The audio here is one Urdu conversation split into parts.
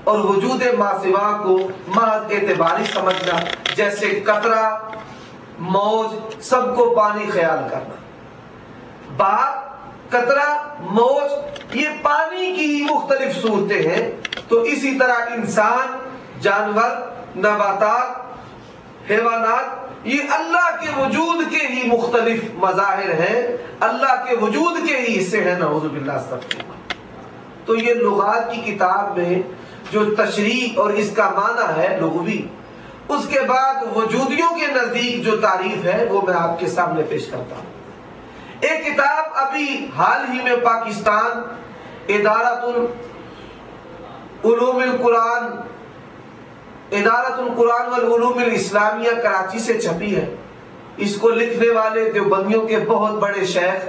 اور وجود ماسوا کو محض اعتباری سمجھنا، جیسے قطرہ، موج، سب کو پانی خیال کرنا۔ باپ، قطرہ، موج یہ پانی کی مختلف صورتیں ہیں، تو اسی طرح انسان، جانور، نباتات، حیوانات یہ اللہ کے وجود کے ہی مختلف مظاہر ہیں، اللہ کے وجود کے ہی حصے ہیں، نعوذ باللہ استغفر اللہ۔ تو یہ لغات کی کتاب میں جو تشریح اور اس کا معنی ہے لغوی، اس کے بعد وجودیوں کے نزدیک جو تعریف ہے وہ میں آپ کے سامنے پیش کرتا ہوں۔ ایک کتاب ابھی حال ہی میں پاکستان ادارۃ القرآن والعلوم الاسلامیہ کراچی سے چھپی ہے۔ اس کو لکھنے والے دیوبندیوں کے بہت بڑے شیخ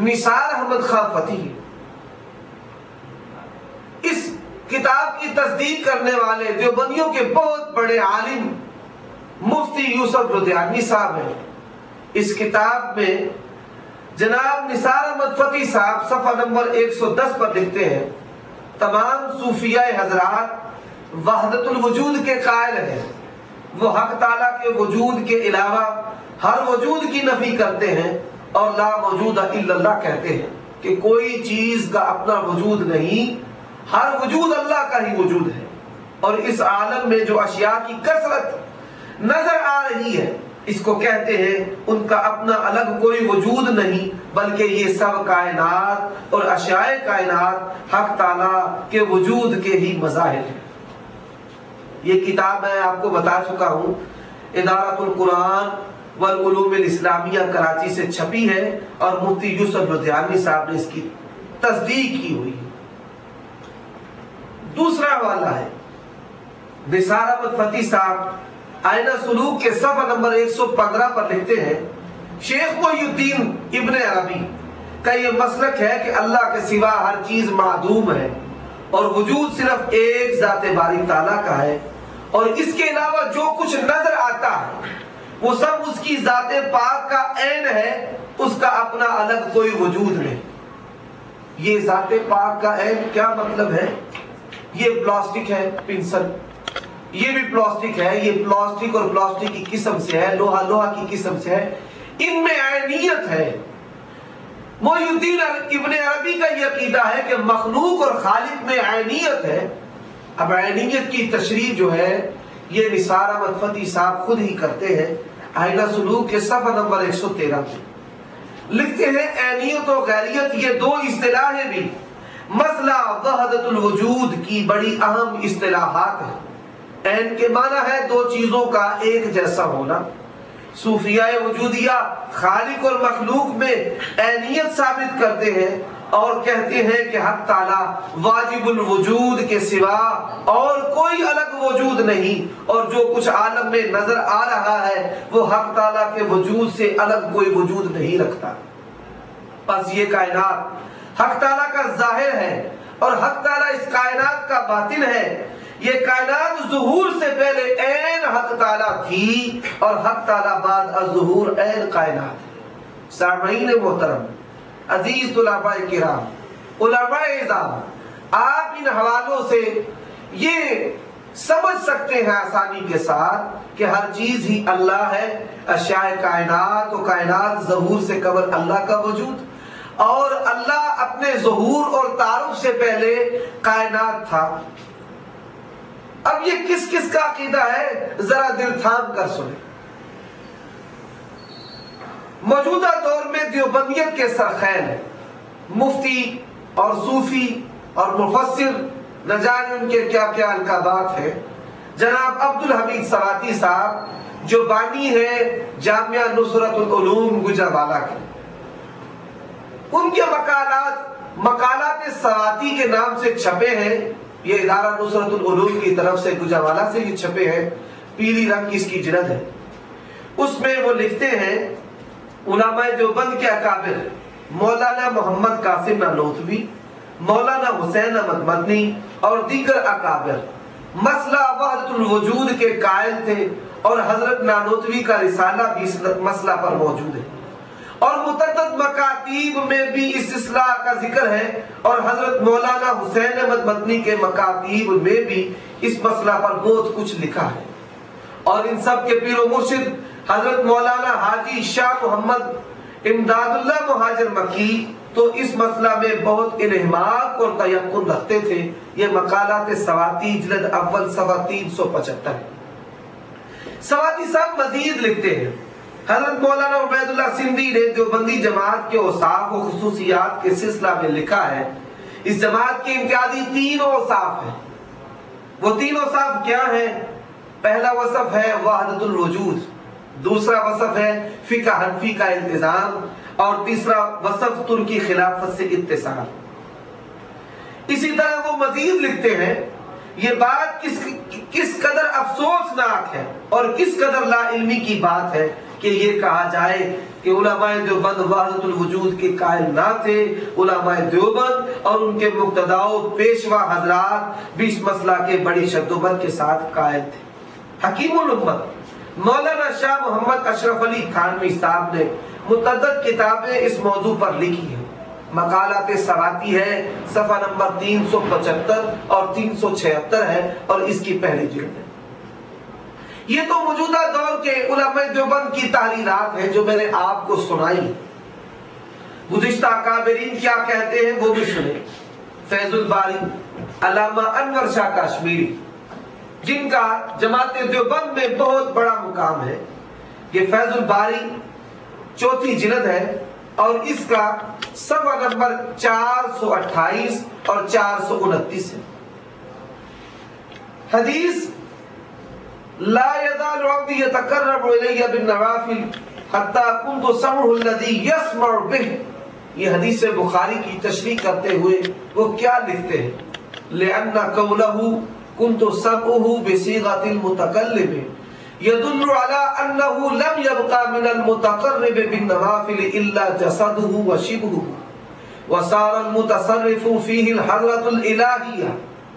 نثار احمد خان فتحی ہیں۔ اس کتاب کی تصدیق کرنے والے دیوبندیوں کے بہت بڑے عالم مفتی یوسف لدھیانوی صاحب ہیں۔ اس کتاب میں جناب نثار احمد فتحی صاحب صفحہ نمبر 110 پر لکھتے ہیں، تمام صوفیہ حضرات وحدت الوجود کے قائل ہیں، وہ حق تعالیٰ کے وجود کے علاوہ ہر وجود کی نفی کرتے ہیں اور لا موجود الا اللہ کہتے ہیں کہ کوئی چیز کا اپنا وجود نہیں، ہر وجود اللہ کا ہی وجود ہے، اور اس عالم میں جو اشیاء کی کثرت نظر آ رہی ہے اس کو کہتے ہیں ان کا اپنا الگ کوئی وجود نہیں، بلکہ یہ سب کائنات اور اشیاء کائنات حق تعالیٰ کے وجود کے ہی مظاہر ہیں۔ یہ کتاب میں آپ کو بتا چکا ہوں ادارۃ القرآن والعلوم الاسلامیہ کراچی سے چھپی ہے، اور مفتی یوسف لدھیانوی صاحب نے اس کی تصدیق کی ہوئی ہے۔ دوسرا حوالہ ہے نثار احمد فتحی صاحب آئینہ سلوک کے صفحہ نمبر 115 پر لکھتے ہیں، شیخ محی الدین ابن عربی کا یہ مسلک ہے کہ اللہ کے سوا ہر چیز معدوم ہے اور وجود صرف ایک ذات باری تعالیٰ کا ہے، اور اس کے علاوہ جو کچھ نظر آتا ہے وہ سب اس کی ذات پاک کا عین ہے، اس کا اپنا الگ کوئی وجود نہیں۔ یہ ذات پاک کا عین کیا مطلب ہے؟ یہ پلاسٹک ہے، پنسل، یہ بھی پلاسٹک ہے، یہ پلاسٹک اور پلاسٹک کی قسم سے ہے، لوہا کی قسم سے ہے، ان میں عینیت ہے۔ محی الدین ابن عربی کا یہ عقیدہ ہے کہ مخلوق اور خالق میں عینیت ہے۔ اب عینیت کی تشریح جو ہے یہ نثار احمد فتحی صاحب خود ہی کرتے ہیں، آئینہ سلوک کے صفحہ نمبر 113 پہ لکھتے ہیں، عینیت و غیریت یہ دو اصطلاحیں بھی مسئلہ وحدت الوجود کی بڑی اہم اصطلاحات ہیں۔ عین کے معنی ہے دو چیزوں کا ایک جیسا ہونا۔ صوفیہ وجودیہ خالق اور مخلوق میں عینیت ثابت کرتے ہیں اور کہتے ہیں کہ حق تعالیٰ واجب الوجود کے سوا اور کوئی الگ وجود نہیں، اور جو کچھ عالم میں نظر آ رہا ہے وہ حق تعالیٰ کے وجود سے الگ کوئی وجود نہیں رکھتا۔ پس یہ کائنات حق تعالیٰ کا ظاہر ہے اور حق تعالیٰ اس کائنات کا باطن ہے۔ یہ کائنات ظہور سے پہلے عین حق تعالیٰ تھی اور حق تعالیٰ بعد از ظہور عین کائنات ہے۔ سامعین محترم، عزیز طلباء کرام، علماء اعظام، آپ ان حوالوں سے یہ سمجھ سکتے ہیں آسانی کے ساتھ کہ ہر چیز ہی اللہ ہے، اشیاء کائنات و کائنات ظہور سے قبل اللہ کا وجود، اور اللہ اپنے ظہور اور تعارف سے پہلے کائنات تھا۔ اب یہ کس کس کا عقیدہ ہے ذرا دل تھام کر سنیں۔ موجودہ دور میں دیوبندیت کے سرخیل مفتی اور صوفی اور مفسر، نہ جانے ان کے کیا کیا القابات ہیں، جناب عبدالحمید سواتی صاحب جو بانی ہے جامعہ نصرت العلوم گجرانوالہ کے، ان کے مقالات سواتی کے نام سے چھپے ہیں، یہ ادارہ نصرت العلوم کی طرف سے گجرانوالہ سے یہ چھپے ہیں، پیلی رنگ کی اس کی جلد ہے۔ اس میں وہ لکھتے ہیں، علماء دیوبند کے اکابر مولانا محمد قاسم نانوتوی، مولانا حسین احمد مدنی اور دیگر اکابر مسئلہ وحدت الوجود کے قائل تھے، اور حضرت نانوتوی کا رسالہ بھی اس مسئلہ پر موجود ہے، اور متعدد مکاتیب میں بھی اس اصلاح کا ذکر ہے، اور حضرت مولانا حسین احمد مدنی کے مکاتیب میں بھی اس مسئلہ پر بہت کچھ لکھا ہے، اور ان سب کے پیر و مرشد حضرت مولانا حاجی شاہ محمد امداد اللہ مہاجر مکی تو اس مسئلہ میں بہت انہماک اور تیقن رکھتے تھے۔ یہ مقالات سواتی جلد اول صفحہ 375۔ سواتی صاحب مزید لکھتے ہیں، حضرت مولانا عبید اللہ سندھی نے دیوبندی جماعت کے اوصاف و خصوصیات کے سلسلہ میں لکھا ہے، اس جماعت کے امتیازی 3 اوصاف ہیں۔ وہ 3 اوصاف کیا ہیں؟ پہلا وصف ہے وحدت الوجود، دوسرا وصف ہے فقہ حنفی کا التزام، اور تیسرا وصف ترکی خلافت سے اتصال۔ اسی طرح وہ مزید لکھتے ہیں، یہ بات کس قدر افسوسناک ہے اور کس قدر لا علمی کی بات ہے کہ یہ کہا جائے کہ علماء دیوبند وحدت الوجود کے قائل نہ تھے۔ علماء دیوبند اور ان کے مقتداؤ پیشوا حضرات بھی اس مسئلہ کے بڑی شدت کے ساتھ قائل تھے۔ حکیم الامت مولانا شاہ محمد اشرف علی تھانوی صاحب نے متعدد کتابیں اس موضوع پر لکھی ہیں۔ مقالات سواتی ہے، صفحہ نمبر 375 اور 376 ہے، اور اس کی پہلی جلد ہے۔ یہ تو موجودہ دور کے علماء دیوبند کی تحریرات ہیں جو میں نے آپ کو سنائی۔ گزشتہ اکابرین کیا کہتے ہیں وہ بھی سنیں۔ فیض الباری علامہ انور شاہ کشمیری، جن کا جماعت دیوبند میں بہت بڑا مقام ہے، یہ فیض الباری 4 جلد ہے، اور اس کا صفحہ نمبر 428 اور 429 ہے۔ حدیث لا يزال عبدي يتقرب الي بالنوافل حتى كنت سمعه الذي يسمع به، یہ حدیث بخاری کی تشریح کرتے ہوئے وہ کیا لکھتے ہیں؟ لأن قوله كنت سمعه بصيغة المتكلم يدل على أنه لم يبقى من المتقرب بالنوافل إلا جسده وشبهه وصار المتصرف فيه الحضرة الإلهية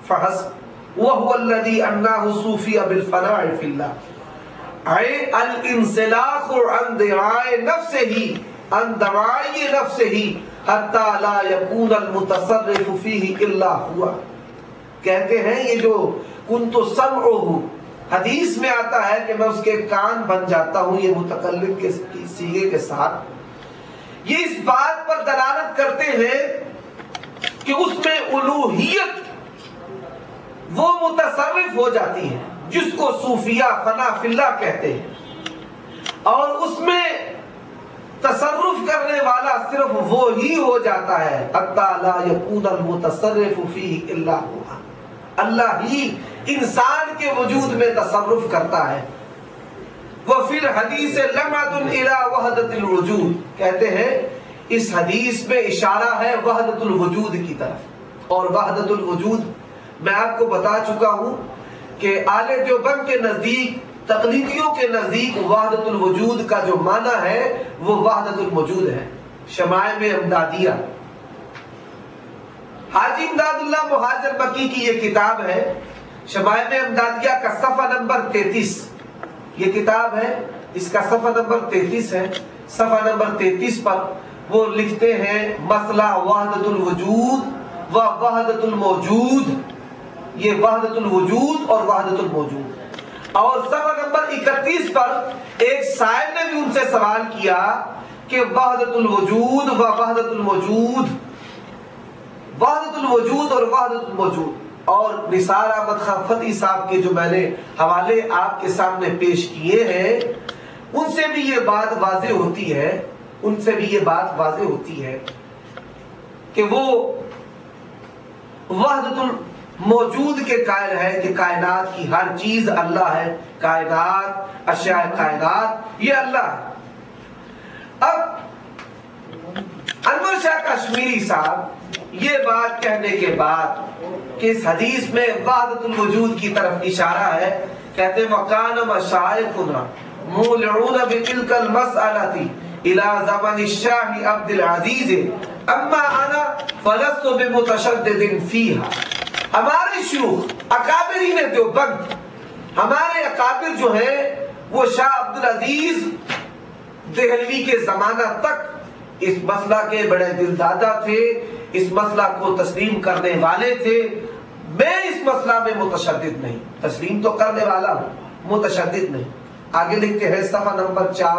فحسب، وهو الذي أناه الصوفي بالفناء في الله، أي الانسلاخ عن دعاء نفسه عن دعاء نفسه حتى لا يكون المتصرف فيه إلا هو۔ کہتے ہیں یہ جو كنت سمعه حدیث میں آتا ہے کہ میں اس کے کان بن جاتا ہوں، یہ متکلم کے سیغے کے ساتھ، یہ اس بات پر دلالت کرتے ہیں کہ اس میں الوہیت وہ متصرف ہو جاتی ہے جس کو صوفیہ فنا فی اللہ کہتے ہیں، اور اس میں تصرف کرنے والا صرف وہی ہو جاتا ہے حتی لا یکون المتصرف فیہ الا ہوا، اللہ ہی انسان کے وجود میں تصرف کرتا ہے۔ وفی الحدیث لمحۃ الی وحدۃ الوجود، کہتے ہیں اس حدیث میں اشارہ ہے وحدۃ الوجود کی طرف، اور وحدۃ الوجود میں آپ کو بتا چکا ہوں کہ اہل دیوبند کے نزدیک، تقلیدیوں کے نزدیک وحدۃ الوجود کا جو معنی ہے وہ وحدۃ الوجود ہے۔ شمائم امدادیہ، حاجی امداد اللہ مہاجر مکی کی یہ کتاب ہے، شمائم امدادیہ کا صفحہ نمبر 33، یہ کتاب ہے، اس کا صفحہ نمبر 33 ہے۔ صفحہ نمبر 33 پر وہ لکھتے ہیں مسئلہ وحدۃ الوجود و وحدۃ الموجود، یہ وحدۃ الوجود اور وحدۃ الموجود۔ اور صفحہ نمبر 31 پر ایک سائل نے بھی ان سے سوال کیا کہ وحدۃ الوجود و وحدۃ الموجود، وحدۃ الوجود اور وحدۃ الموجود، اور نثار احمد خان فتحی صاحب کے جو میں نے حوالے آپ کے سامنے پیش کیے ہیں، ان سے بھی یہ بات واضح ہوتی ہے، ان سے بھی یہ بات واضح ہوتی ہے کہ وہ وحدۃ الموجود کے قائل ہے کہ کائنات کی ہر چیز اللہ ہے، کائنات، اشیاء کائنات یہ اللہ ہے۔ اب انور شاہ کشمیری صاحب یہ بات کہنے کے بعد کہ اس حدیث میں وحدۃ الوجود کی طرف اشارہ ہے، کہتے ہیں وَقَانَ مَشَائِخُنَا مُولِعُونَ بِتِلْكَ الْمَسْأَلَةِ إِلَى زَمَنِ الشَّاهِ عَبْدِ الْعَزِيزِ أَمَّا أَنَا فَلَسْتُ بِمُتَشَدِّدٍ فِيهَا۔ ہمارے شیوخ اکابرین دیوبند، ہمارے اکابر جو ہیں وہ شاہ عبد العزیز دہلوی کے زمانہ تک اس مسئلہ کے بڑے دلدادہ تھے، اس مسئلہ کو تسلیم کرنے والے تھے۔ میں اس مسئلہ میں متشدد نہیں، تسلیم تو کرنے والا ہوں، متشدد نہیں۔ آگے لکھتے ہیں صفحہ نمبر 4۔